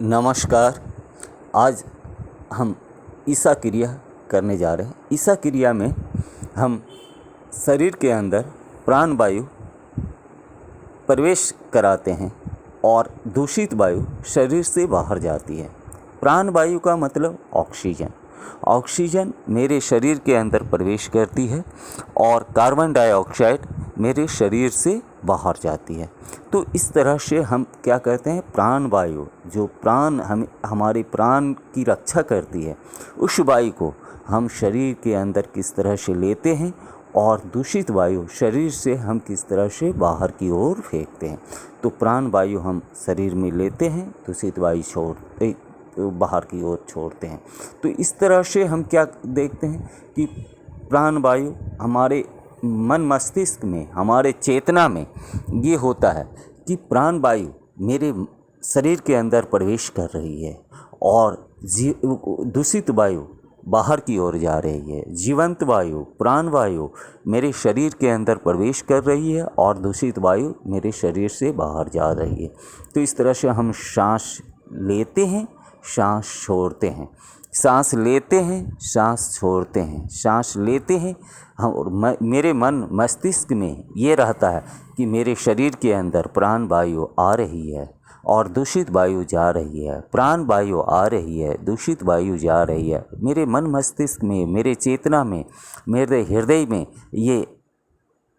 नमस्कार। आज हम ईसा क्रिया करने जा रहे हैं। ईसा क्रिया में हम शरीर के अंदर प्राण वायु प्रवेश कराते हैं और दूषित वायु शरीर से बाहर जाती है। प्राण वायु का मतलब ऑक्सीजन। ऑक्सीजन मेरे शरीर के अंदर प्रवेश करती है और कार्बन डाइऑक्साइड मेरे शरीर से बाहर जाती है। तो इस तरह से हम क्या कहते हैं, प्राण वायु, जो प्राण हमारे प्राण की रक्षा करती है, उस वायु को हम शरीर के अंदर किस तरह से लेते हैं और दूषित वायु शरीर से हम किस तरह से बाहर की ओर फेंकते हैं। तो प्राण वायु हम शरीर में लेते हैं, दूषित वायु बाहर की ओर छोड़ते हैं। तो इस तरह से हम क्या देखते हैं कि प्राण वायु हमारे मन मस्तिष्क में, हमारे चेतना में ये होता है कि प्राण वायु मेरे शरीर के अंदर प्रवेश कर रही है और दूषित वायु बाहर की ओर जा रही है। जीवंत वायु, प्राण वायु मेरे शरीर के अंदर प्रवेश कर रही है और दूषित वायु मेरे शरीर से बाहर जा रही है। तो इस तरह से हम सांस लेते हैं, सांस छोड़ते हैं, सांस लेते हैं, सांस छोड़ते हैं, सांस लेते हैं हम। और मेरे मन मस्तिष्क में ये रहता है कि मेरे शरीर के अंदर प्राण वायु आ रही है और दूषित वायु जा रही है। प्राण वायु आ रही है, दूषित वायु जा रही है। मेरे मन मस्तिष्क में, मेरे चेतना में, मेरे हृदय में, ये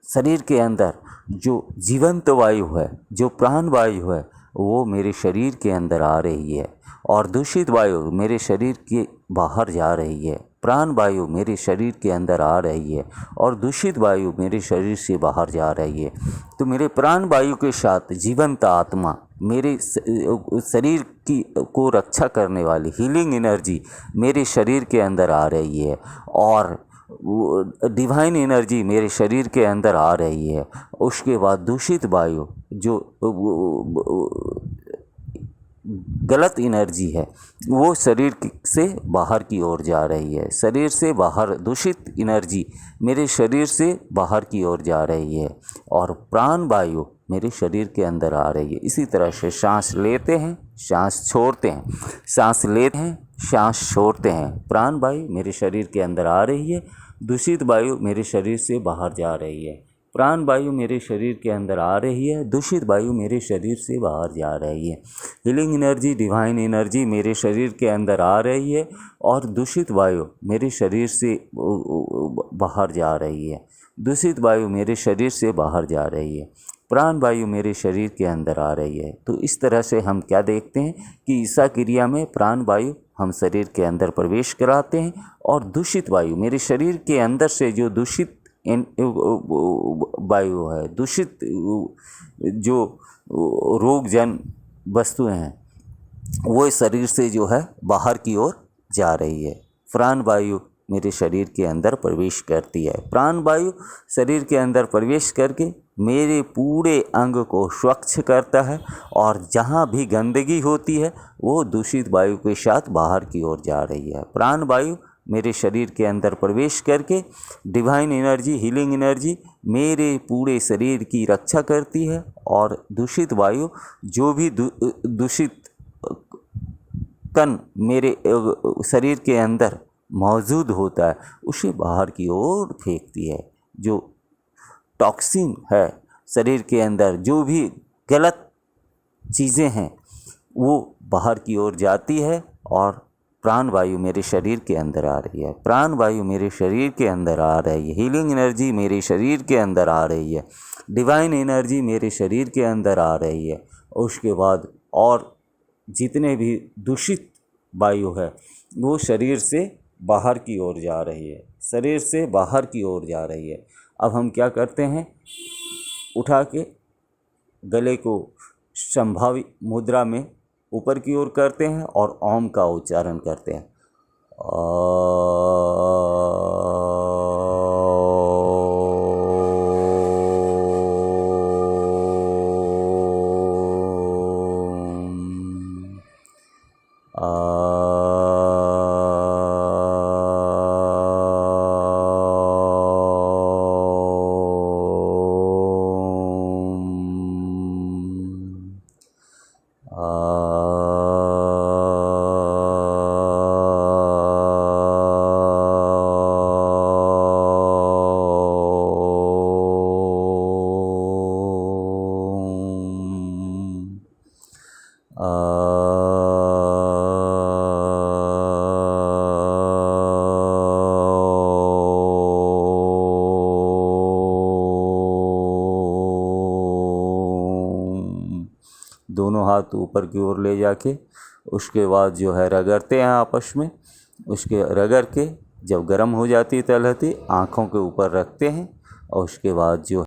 शरीर के अंदर जो जीवंत वायु है, जो प्राण वायु है, वो मेरे शरीर के अंदर आ रही है और दूषित वायु मेरे शरीर के बाहर जा रही है। प्राण वायु मेरे शरीर के अंदर आ रही है और दूषित वायु मेरे शरीर से बाहर जा रही है। तो मेरे प्राण वायु के साथ जीवंत आत्मा, मेरे शरीर की को रक्षा करने वाली हीलिंग एनर्जी मेरे शरीर के अंदर आ रही है और डिवाइन एनर्जी मेरे शरीर के अंदर आ रही है। उसके बाद दूषित वायु, जो गलत एनर्जी है, वो शरीर से बाहर की ओर जा रही है। शरीर से बाहर दूषित एनर्जी मेरे शरीर से बाहर की ओर जा रही है और प्राण वायु मेरे शरीर के अंदर आ रही है। इसी तरह से सांस लेते हैं, सांस छोड़ते हैं, सांस लेते हैं, सांस छोड़ते हैं। प्राण वायु मेरे शरीर के अंदर आ रही है, दूषित वायु मेरे शरीर से बाहर जा रही है। प्राण वायु मेरे शरीर के अंदर आ रही है, दूषित वायु मेरे शरीर से बाहर जा रही है। हीलिंग एनर्जी, डिवाइन एनर्जी मेरे शरीर के अंदर आ रही है और दूषित वायु मेरे शरीर से बाहर जा रही है। दूषित वायु मेरे शरीर से बाहर जा रही है, प्राण वायु मेरे शरीर के अंदर आ रही है। तो इस तरह से हम क्या देखते हैं कि ईसा क्रिया में प्राण वायु हम शरीर के अंदर प्रवेश कराते हैं और दूषित वायु, मेरे शरीर के अंदर से जो दूषित वायु है, दूषित जो रोगजन वस्तुएं हैं, वो शरीर से जो है बाहर की ओर जा रही है। प्राण वायु मेरे शरीर के अंदर प्रवेश करती है। प्राण वायु शरीर के अंदर प्रवेश करके मेरे पूरे अंग को स्वच्छ करता है और जहाँ भी गंदगी होती है वो दूषित वायु के साथ बाहर की ओर जा रही है। प्राण वायु मेरे शरीर के अंदर प्रवेश करके डिवाइन एनर्जी, हीलिंग एनर्जी मेरे पूरे शरीर की रक्षा करती है और दूषित वायु, जो भी दूषित कण मेरे शरीर के अंदर मौजूद होता है, उसे बाहर की ओर फेंकती है। जो टॉक्सिन है शरीर के अंदर, जो भी गलत चीज़ें हैं, वो बाहर की ओर जाती है और प्राण वायु मेरे शरीर के अंदर आ रही है। प्राण वायु मेरे शरीर के अंदर आ रही है, हीलिंग एनर्जी मेरे शरीर के अंदर आ रही है, डिवाइन एनर्जी मेरे शरीर के अंदर आ रही है। उसके बाद और जितने भी दूषित वायु है वो शरीर से बाहर की ओर जा रही है, शरीर से बाहर की ओर जा रही है। अब हम क्या करते हैं, उठा के गले को संभावी मुद्रा में ऊपर की ओर करते हैं और ओम का उच्चारण करते हैं। हाथ ऊपर की ओर ले जाके उसके बाद जो है रगड़ते हैं आपस में। उसके रगड़ के जब गर्म हो जाती है तलहटी, आँखों के ऊपर रखते हैं और उसके बाद जो